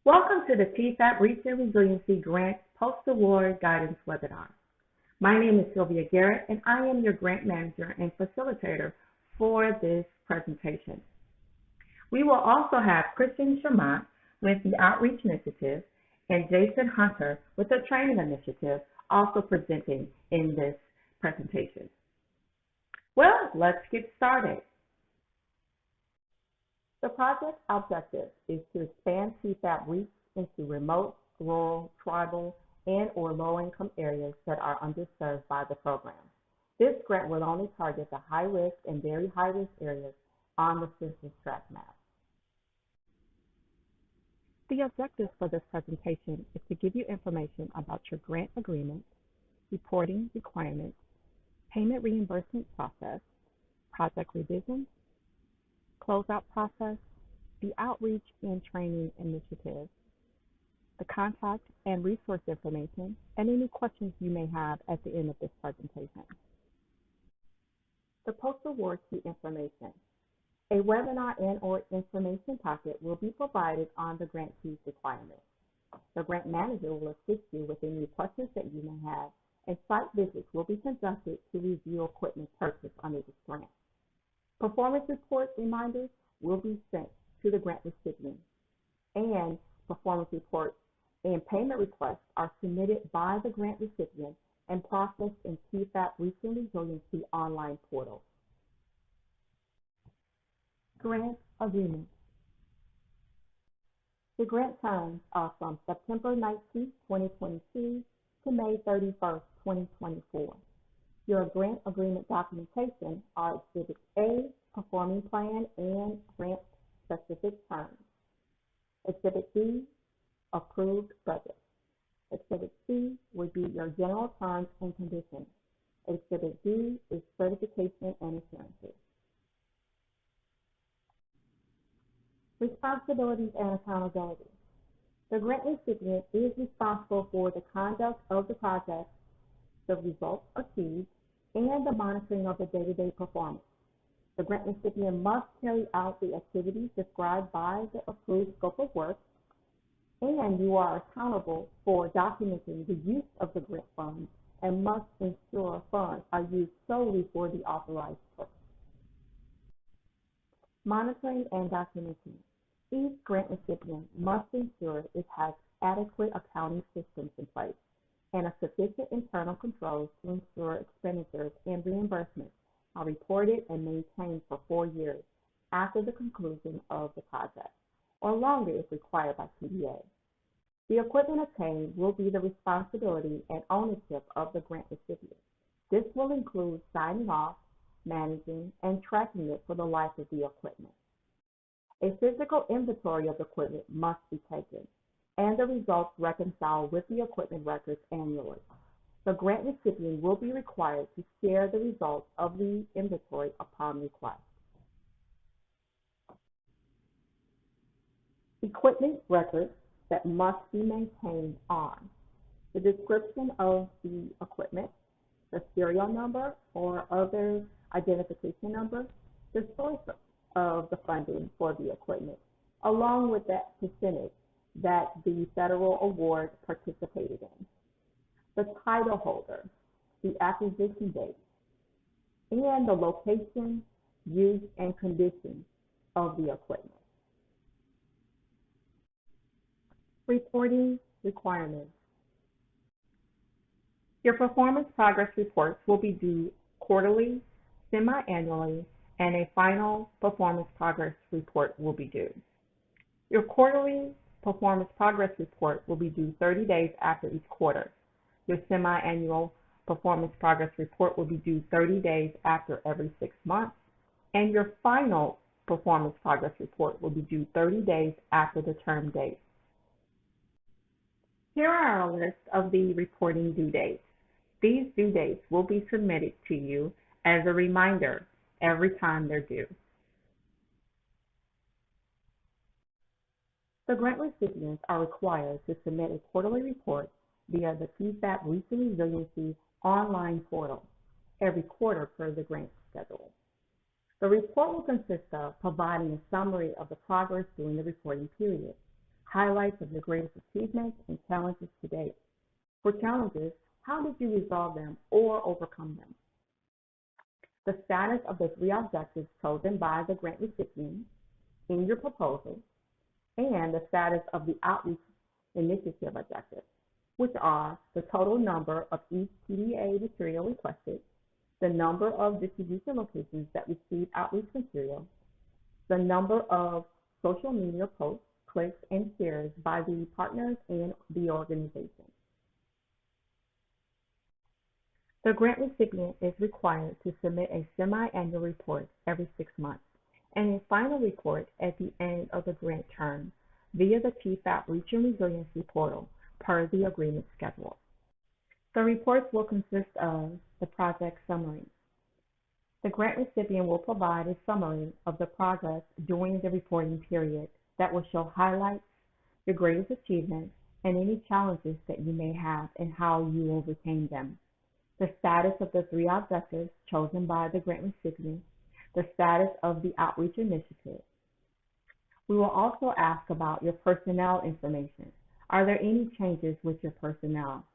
Welcome to the TEFAP Recent Resiliency Grant Post-Award Guidance Webinar. My name is Sylvia Garrett, and I am your grant manager and facilitator for this presentation. We will also have Christian Shermont with the Outreach Initiative and Jason Hunter with the Training Initiative also presenting in this presentation. Well, let's get started. The project objective is to expand TEFAP reach into remote, rural, tribal, and/or low-income areas that are underserved by the program. This grant will only target the high-risk and very high-risk areas on the census tract map. The objective for this presentation is to give you information about your grant agreement, reporting requirements, payment reimbursement process, project revisions, closeout process, the outreach and training initiative, the contact and resource information, and any questions you may have at the end of this presentation. The post-award key information. A webinar and/or information packet will be provided on the grantee's requirements. The grant manager will assist you with any questions that you may have, and site visits will be conducted to review equipment purchased under this grant. Performance report reminders will be sent to the grant recipient, and performance reports and payment requests are submitted by the grant recipient and processed in TEFAP Recent Resiliency online portal. Grant agreement. The grant terms are from September 19, 2022 to May 31, 2024. Your grant agreement documentation are Exhibit A, performing plan and grant specific terms. Exhibit B, approved budget. Exhibit C would be your general terms and conditions. Exhibit D is certification and assurances. Responsibilities and accountability. The grant recipient is responsible for the conduct of the project, the results achieved, and the monitoring of the day-to-day performance. The grant recipient must carry out the activities described by the approved scope of work, and you are accountable for documenting the use of the grant funds and must ensure funds are used solely for the authorized purpose. Monitoring and documenting. Each grant recipient must ensure it has adequate accounting systems in place and a sufficient internal controls to ensure expenditures and reimbursements are reported and maintained for 4 years after the conclusion of the project, or longer if required by TDA. The equipment obtained will be the responsibility and ownership of the grant recipient. This will include signing off, managing, and tracking it for the life of the equipment. A physical inventory of the equipment must be taken, and the results reconciled with the equipment records annually. The grant recipient will be required to share the results of the inventory upon request. Equipment records that must be maintained on the description of the equipment, the serial number or other identification number, the source of the funding for the equipment, along with that percentage that the federal award participated in, the title holder, the acquisition date, and the location, use, and condition of the equipment. Reporting requirements. Your performance progress reports will be due quarterly, semi-annually, and a final performance progress report will be due. Your quarterly performance progress report will be due 30 days after each quarter. Your semi-annual performance progress report will be due 30 days after every 6 months, and your final performance progress report will be due 30 days after the term date. Here are a list of the reporting due dates. These due dates will be submitted to you as a reminder every time they're due. The grant recipients are required to submit a quarterly report via the TEFAP Recent Resiliency online portal every quarter per the grant schedule. The report will consist of providing a summary of the progress during the reporting period, highlights of your greatest achievements and challenges to date. For challenges, how did you resolve them or overcome them? The status of the 3 objectives chosen by the grant recipient in your proposal, and the status of the outreach initiative objectives, which are the total number of each TDA material requested, the number of distribution locations that receive outreach material, the number of social media posts, clicks, and shares by the partners and the organization. The grant recipient is required to submit a semi-annual report every 6 months and a final report at the end of the grant term via the TEFAP Reach and Resiliency portal per the agreement schedule. The reports will consist of the project summary. The grant recipient will provide a summary of the progress during the reporting period that will show highlights, your greatest achievements, and any challenges that you may have and how you overcame them. The status of the 3 objectives chosen by the grant recipient, the status of the outreach initiative. We will also ask about your personnel information. Are there any changes with your personnel?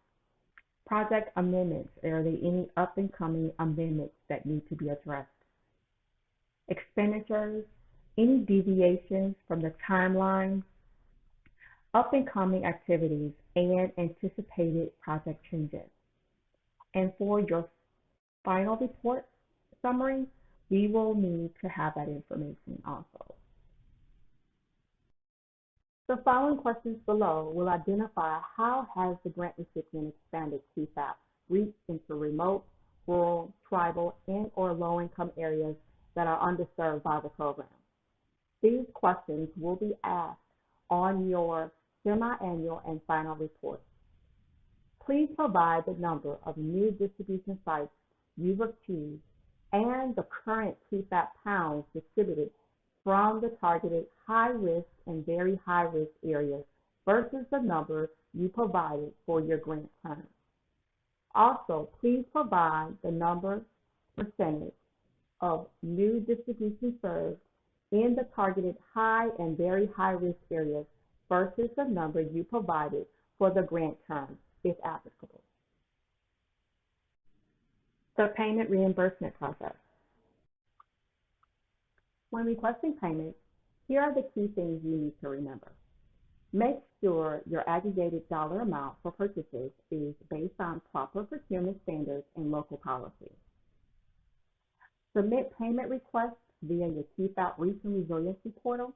Project amendments. Are there any up-and-coming amendments that need to be addressed? Expenditures. Any deviations from the timeline? Up-and-coming activities and anticipated project changes. And for your final report summary, we will need to have that information also. The following questions below will identify how has the grant recipient expanded TEFAP reach into remote, rural, tribal, and or low-income areas that are underserved by the program. These questions will be asked on your semi-annual and final report. Please provide the number of new distribution sites you've achieved and the current TEFAP pounds distributed from the targeted high-risk and very high-risk areas versus the number you provided for your grant term. Also, please provide the number percentage of new distribution served in the targeted high and very high-risk areas versus the number you provided for the grant term, if applicable. The payment reimbursement process. When requesting payment, here are the key things you need to remember. Make sure your aggregated dollar amount for purchases is based on proper procurement standards and local policy. Submit payment requests via your TEFAP Reach and Resiliency portal.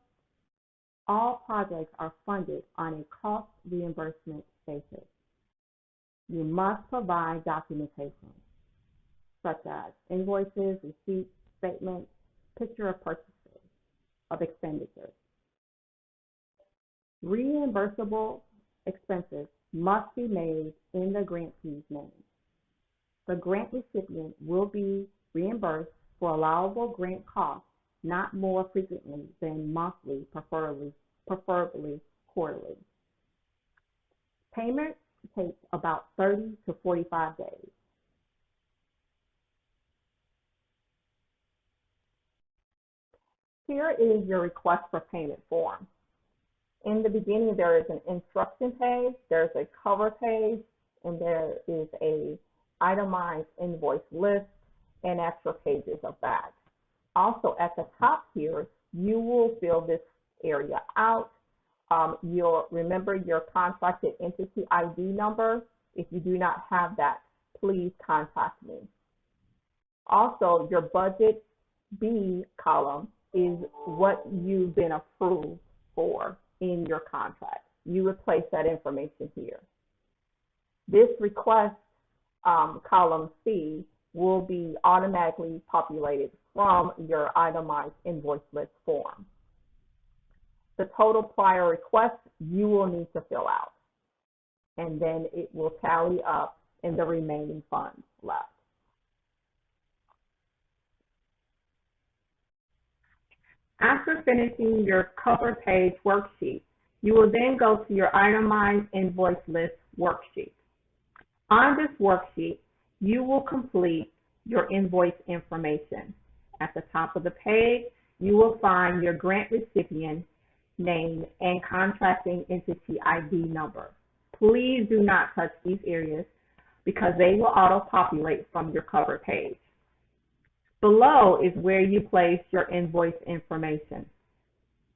All projects are funded on a cost reimbursement basis. You must provide documentation, such as invoices, receipts, statements, picture of purchases, of expenditures. Reimbursable expenses must be made in the grantee's name. The grant recipient will be reimbursed for allowable grant costs, not more frequently than monthly, preferably quarterly. Payment takes about 30 to 45 days. Here is your request for payment form. In the beginning, there is an instruction page, there's a cover page, and there is a itemized invoice list and extra pages of that. Also, at the top here, you will fill this area out. Remember your contracted entity ID number. If you do not have that, please contact me. Also, your budget B column is what you've been approved for in your contract. You would place that information here. This request column C will be automatically populated from your itemized invoice list form. The total prior request you will need to fill out, and then it will tally up in the remaining funds left. After finishing your cover page worksheet, you will then go to your itemized invoice list worksheet. On this worksheet, you will complete your invoice information. At the top of the page, you will find your grant recipient name, and contracting entity ID number. Please do not touch these areas because they will auto-populate from your cover page. Below is where you place your invoice information.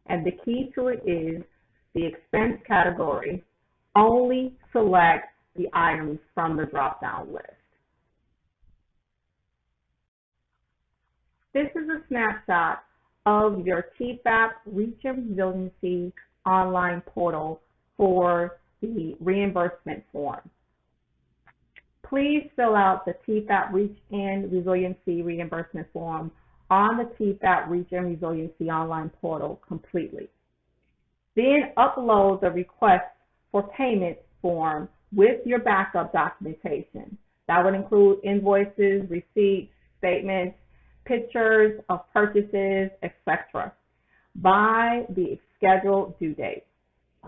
And the key to it is the expense category. Only select the items from the drop-down list. This is a snapshot of your TEFAP Reach and Resiliency online portal for the reimbursement form. Please fill out the TEFAP Reach and Resiliency reimbursement form on the TEFAP Reach and Resiliency online portal completely. Then upload the request for payment form with your backup documentation. That would include invoices, receipts, statements, pictures of purchases, etc. by the scheduled due date.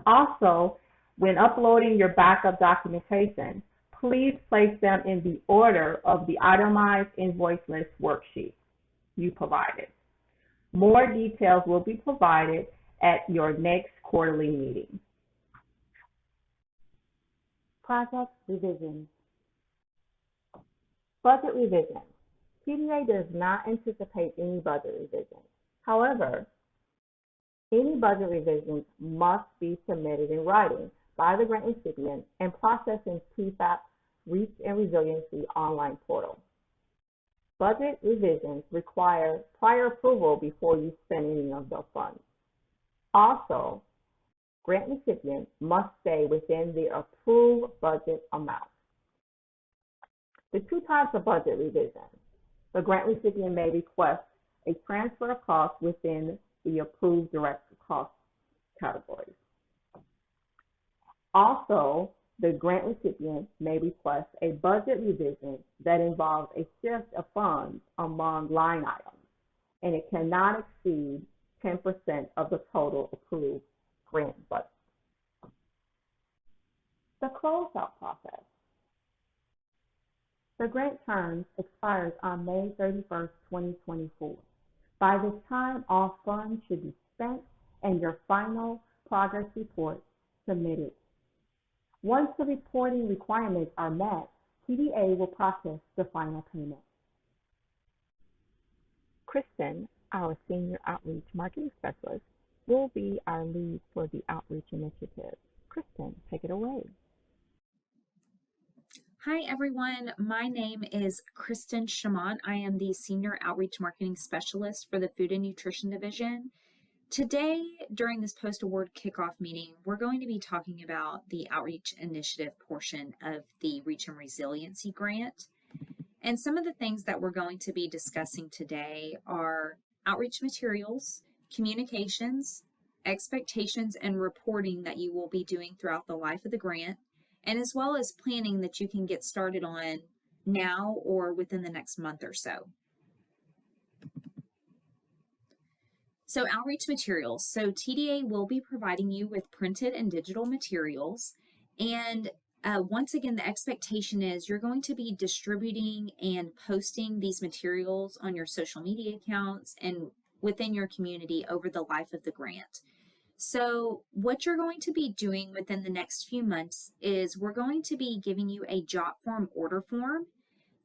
Also, when uploading your backup documentation, please place them in the order of the itemized invoice list worksheet you provided. More details will be provided at your next quarterly meeting. Project revisions. Budget revisions. TDA does not anticipate any budget revisions. However, any budget revisions must be submitted in writing by the grant recipient and processed in TEFAP Reach and Resiliency online portal. Budget revisions require prior approval before you spend any of the funds. Also, grant recipients must stay within the approved budget amount. The two types of budget revisions. The grant recipient may request a transfer of costs within the approved direct cost categories. Also, the grant recipient may request a budget revision that involves a shift of funds among line items, and it cannot exceed 10% of the total approved grant budget. The closeout process. The grant term expires on May 31st, 2024. By this time, all funds should be spent and your final progress report submitted. Once the reporting requirements are met, TDA will process the final payment. Kristen, our Senior Outreach Marketing Specialist, will be our lead for the outreach initiative. Kristen, take it away. Hi everyone, my name is Kristen Shamant. I am the Senior Outreach Marketing Specialist for the Food and Nutrition Division. Today, during this post-award kickoff meeting, we're going to be talking about the outreach initiative portion of the Reach and Resiliency grant. And some of the things that we're going to be discussing today are outreach materials, communications, expectations, and reporting that you will be doing throughout the life of the grant, and as well as planning that you can get started on now or within the next month or so. So outreach materials. So TDA will be providing you with printed and digital materials. And once again, the expectation is you're going to be distributing and posting these materials on your social media accounts and within your community over the life of the grant. So what you're going to be doing within the next few months is we're going to be giving you a jot form order form,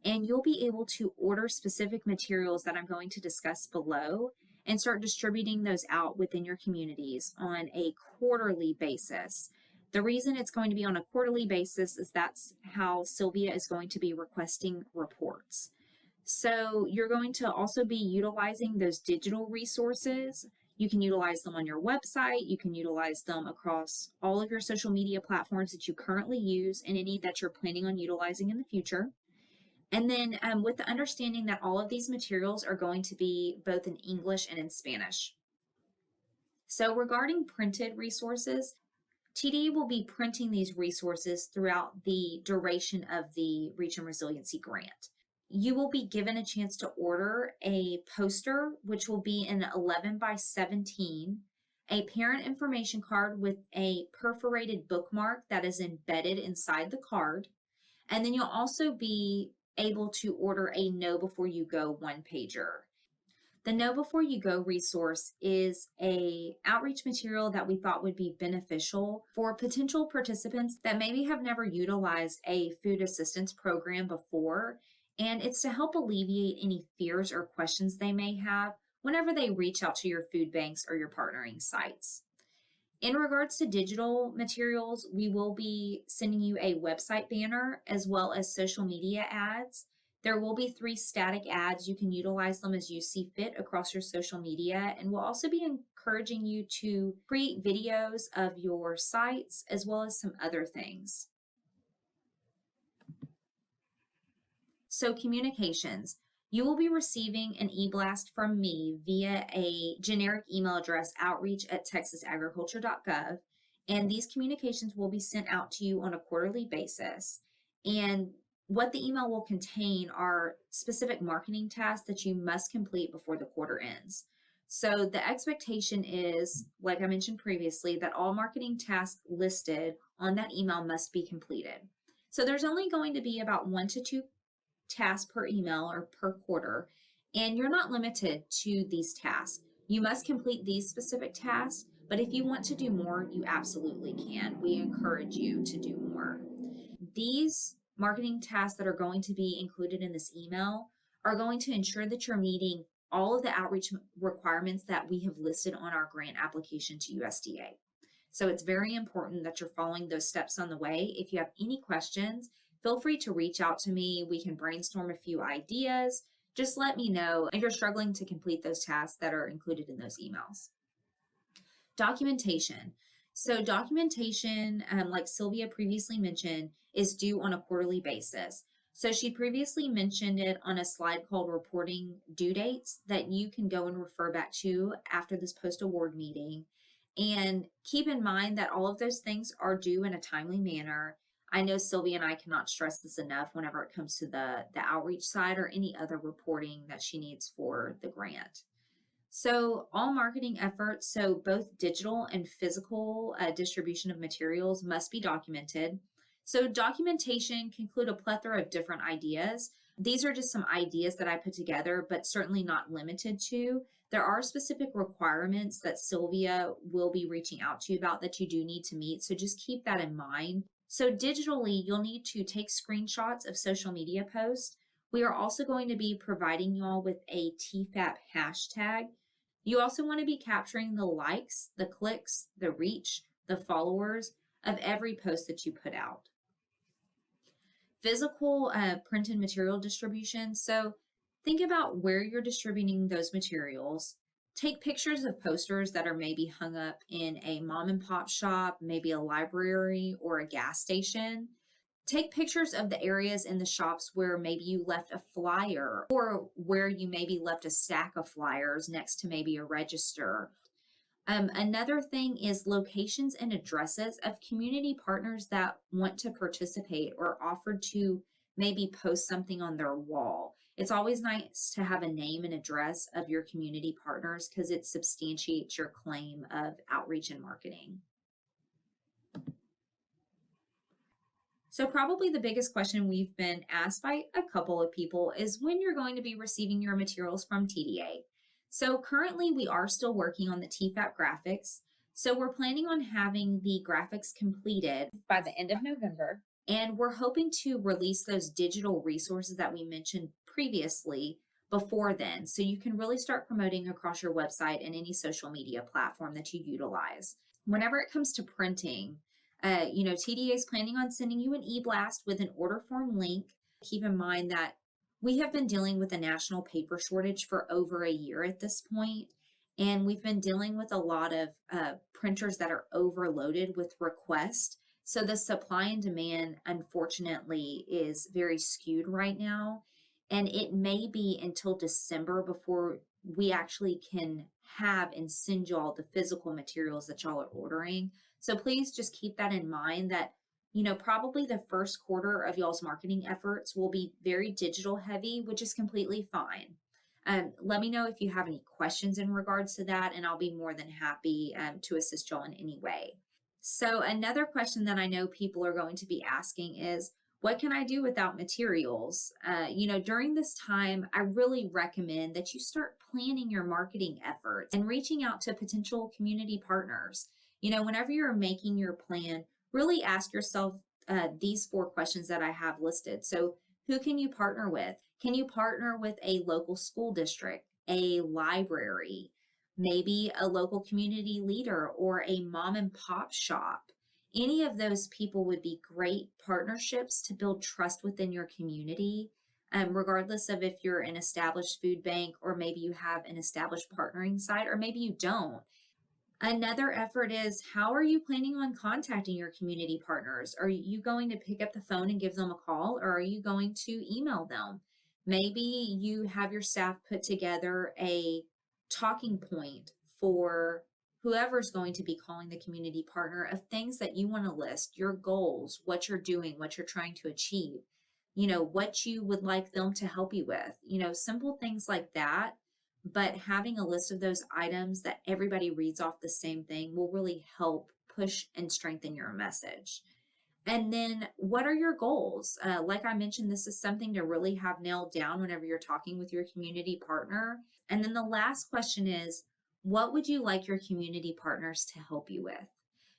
and you'll be able to order specific materials that I'm going to discuss below and start distributing those out within your communities on a quarterly basis. The reason it's going to be on a quarterly basis is that's how Sylvia is going to be requesting reports. So you're going to also be utilizing those digital resources. You can utilize them on your website. You can utilize them across all of your social media platforms that you currently use and any that you're planning on utilizing in the future. And then with the understanding that all of these materials are going to be both in English and in Spanish. So regarding printed resources, TD will be printing these resources throughout the duration of the Reach and Resiliency grant. You will be given a chance to order a poster, which will be an 11 by 17, a parent information card with a perforated bookmark that is embedded inside the card, and then you'll also be able to order a Know Before You Go one-pager. The Know Before You Go resource is a outreach material that we thought would be beneficial for potential participants that maybe have never utilized a food assistance program before. And it's to help alleviate any fears or questions they may have whenever they reach out to your food banks or your partnering sites. In regards to digital materials, we will be sending you a website banner as well as social media ads. There will be 3 static ads. You can utilize them as you see fit across your social media. And we'll also be encouraging you to create videos of your sites as well as some other things. So communications. You will be receiving an e-blast from me via a generic email address, outreach@texasagriculture.gov, and these communications will be sent out to you on a quarterly basis. And what the email will contain are specific marketing tasks that you must complete before the quarter ends. So the expectation is, like I mentioned previously, that all marketing tasks listed on that email must be completed. So there's only going to be about 1 to 2 tasks per email or per quarter, and you're not limited to these tasks. You must complete these specific tasks, but if you want to do more, you absolutely can. We encourage you to do more. These marketing tasks that are going to be included in this email are going to ensure that you're meeting all of the outreach requirements that we have listed on our grant application to USDA. So it's very important that you're following those steps on the way. If you have any questions, feel free to reach out to me. We can brainstorm a few ideas. Just let me know if you're struggling to complete those tasks that are included in those emails. Documentation. So documentation, like Sylvia previously mentioned, is due on a quarterly basis. So she previously mentioned it on a slide called reporting due dates that you can go and refer back to after this post-award meeting. And keep in mind that all of those things are due in a timely manner. I know Sylvia and I cannot stress this enough whenever it comes to the outreach side or any other reporting that she needs for the grant. So all marketing efforts, so both digital and physical distribution of materials must be documented. So documentation can include a plethora of different ideas. These are just some ideas that I put together, but certainly not limited to. There are specific requirements that Sylvia will be reaching out to you about that you do need to meet. So just keep that in mind. So digitally, you'll need to take screenshots of social media posts. We are also going to be providing y'all with a TEFAP hashtag. You also want to be capturing the likes, the clicks, the reach, the followers of every post that you put out. Physical printed material distribution. So think about where you're distributing those materials. Take pictures of posters that are maybe hung up in a mom and pop shop, maybe a library or a gas station. Take pictures of the areas in the shops where maybe you left a flyer or where you maybe left a stack of flyers next to maybe a register. Another thing is locations and addresses of community partners that want to participate or offered to maybe post something on their wall. It's always nice to have a name and address of your community partners because it substantiates your claim of outreach and marketing. So probably the biggest question we've been asked by a couple of people is when you're going to be receiving your materials from TDA. So currently we are still working on the TEFAP graphics. So we're planning on having the graphics completed by the end of November. And we're hoping to release those digital resources that we mentioned previously before then. So you can really start promoting across your website and any social media platform that you utilize. Whenever it comes to printing, TDA is planning on sending you an e-blast with an order form link. Keep in mind that we have been dealing with a national paper shortage for over a year at this point, and we've been dealing with a lot of printers that are overloaded with requests. So the supply and demand, unfortunately, is very skewed right now, and it may be until December before we actually can have and send y'all the physical materials that y'all are ordering. So please just keep that in mind that, probably the first quarter of y'all's marketing efforts will be very digital heavy, which is completely fine. Let me know if you have any questions in regards to that, and I'll be more than happy to assist y'all in any way. So another question that I know people are going to be asking is, What can I do without materials? During this time, I really recommend that you start planning your marketing efforts and reaching out to potential community partners. Whenever you're making your plan, really ask yourself these 4 questions that I have listed. So, who can you partner with? Can you partner with a local school district, a library, maybe a local community leader, or a mom and pop shop? Any of those people would be great partnerships to build trust within your community, regardless of if you're an established food bank or maybe you have an established partnering site or maybe you don't. Another effort is, how are you planning on contacting your community partners? Are you going to pick up the phone and give them a call, or are you going to email them? Maybe you have your staff put together a talking point for whoever's going to be calling the community partner of things that you want to list, your goals, what you're doing, what you're trying to achieve, what you would like them to help you with, simple things like that. But having a list of those items that everybody reads off the same thing will really help push and strengthen your message. And then, what are your goals? Like I mentioned, this is something to really have nailed down whenever you're talking with your community partner. And then the last question is, what would you like your community partners to help you with?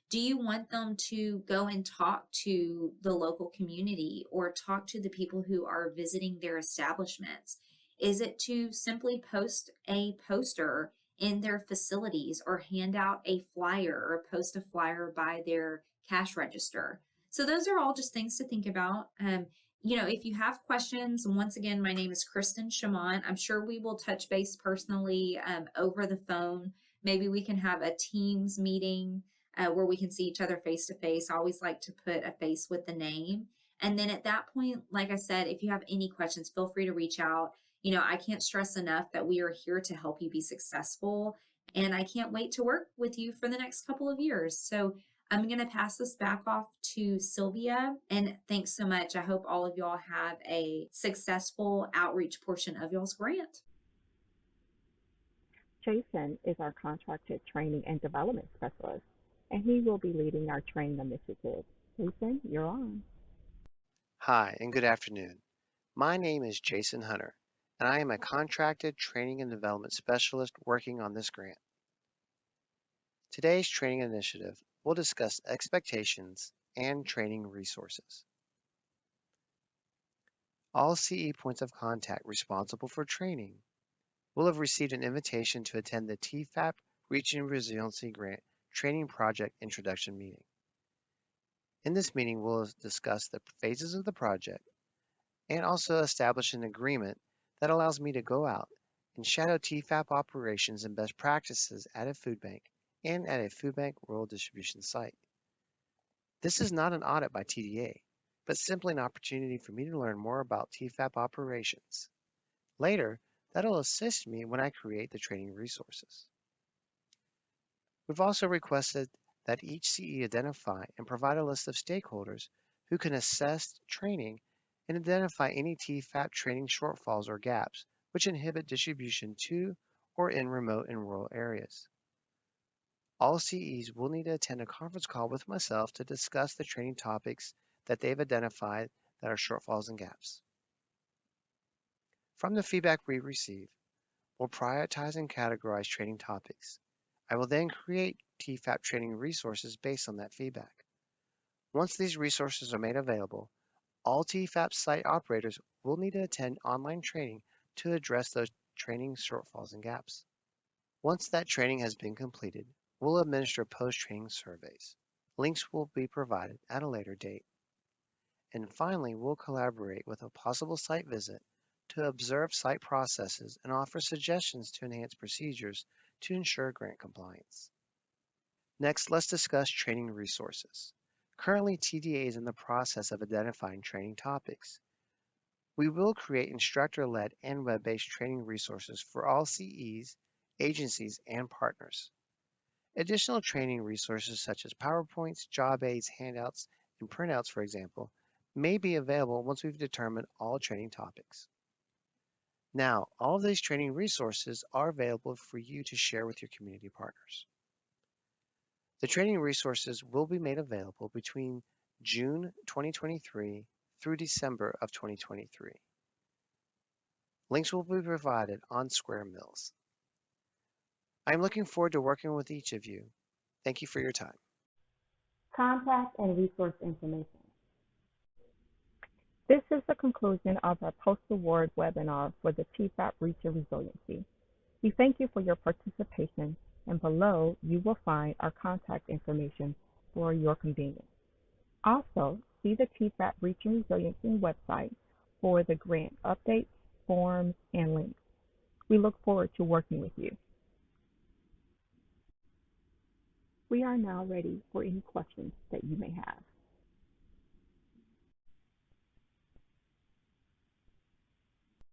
Do you want them to go and talk to the local community or talk to the people who are visiting their establishments? Is it to simply post a poster in their facilities or hand out a flyer or post a flyer by their cash register? So those are all just things to think about. If you have questions, once again, my name is Kristen Chamont. I'm sure we will touch base personally over the phone. Maybe we can have a Teams meeting where we can see each other face to face. I always like to put a face with the name. And then at that point, like I said, if you have any questions, feel free to reach out. I can't stress enough that we are here to help you be successful. And I can't wait to work with you for the next couple of years. So I'm going to pass this back off to Sylvia. And thanks so much. I hope all of y'all have a successful outreach portion of y'all's grant. Jason is our contracted training and development specialist, and he will be leading our training initiative. Jason, you're on. Hi, and good afternoon. My name is Jason Hunter, and I am a contracted training and development specialist working on this grant. Today's training initiative will discuss expectations and training resources. All CE points of contact responsible for training will have received an invitation to attend the TEFAP Reaching Resiliency Grant Training Project Introduction Meeting. In this meeting, we'll discuss the phases of the project and also establish an agreement that allows me to go out and shadow TEFAP operations and best practices at a food bank and at a food bank rural distribution site. This is not an audit by TDA, but simply an opportunity for me to learn more about TEFAP operations. Later, that'll assist me when I create the training resources. We've also requested that each CE identify and provide a list of stakeholders who can assess training and identify any TEFAP training shortfalls or gaps which inhibit distribution to or in remote and rural areas. All CEs will need to attend a conference call with myself to discuss the training topics that they've identified that are shortfalls and gaps. From the feedback we receive, we'll prioritize and categorize training topics. I will then create TEFAP training resources based on that feedback. Once these resources are made available, all TEFAP site operators will need to attend online training to address those training shortfalls and gaps. Once that training has been completed, we'll administer post-training surveys. Links will be provided at a later date. And finally, we'll collaborate with a possible site visit to observe site processes and offer suggestions to enhance procedures to ensure grant compliance. Next, let's discuss training resources. Currently, TDA is in the process of identifying training topics. We will create instructor-led and web-based training resources for all CEs, agencies, and partners. Additional training resources such as PowerPoints, job aids, handouts, and printouts, for example, may be available once we've determined all training topics. Now, all of these training resources are available for you to share with your community partners. The training resources will be made available between June 2023 through December of 2023. Links will be provided on Square Mills. I am looking forward to working with each of you. Thank you for your time. Contact and resource information. This is the conclusion of our post-award webinar for the TEFAP Reach Your Resiliency. We thank you for your participation, and below you will find our contact information for your convenience. Also, see the TEFAP Reach Your Resiliency website for the grant updates, forms, and links. We look forward to working with you. We are now ready for any questions that you may have.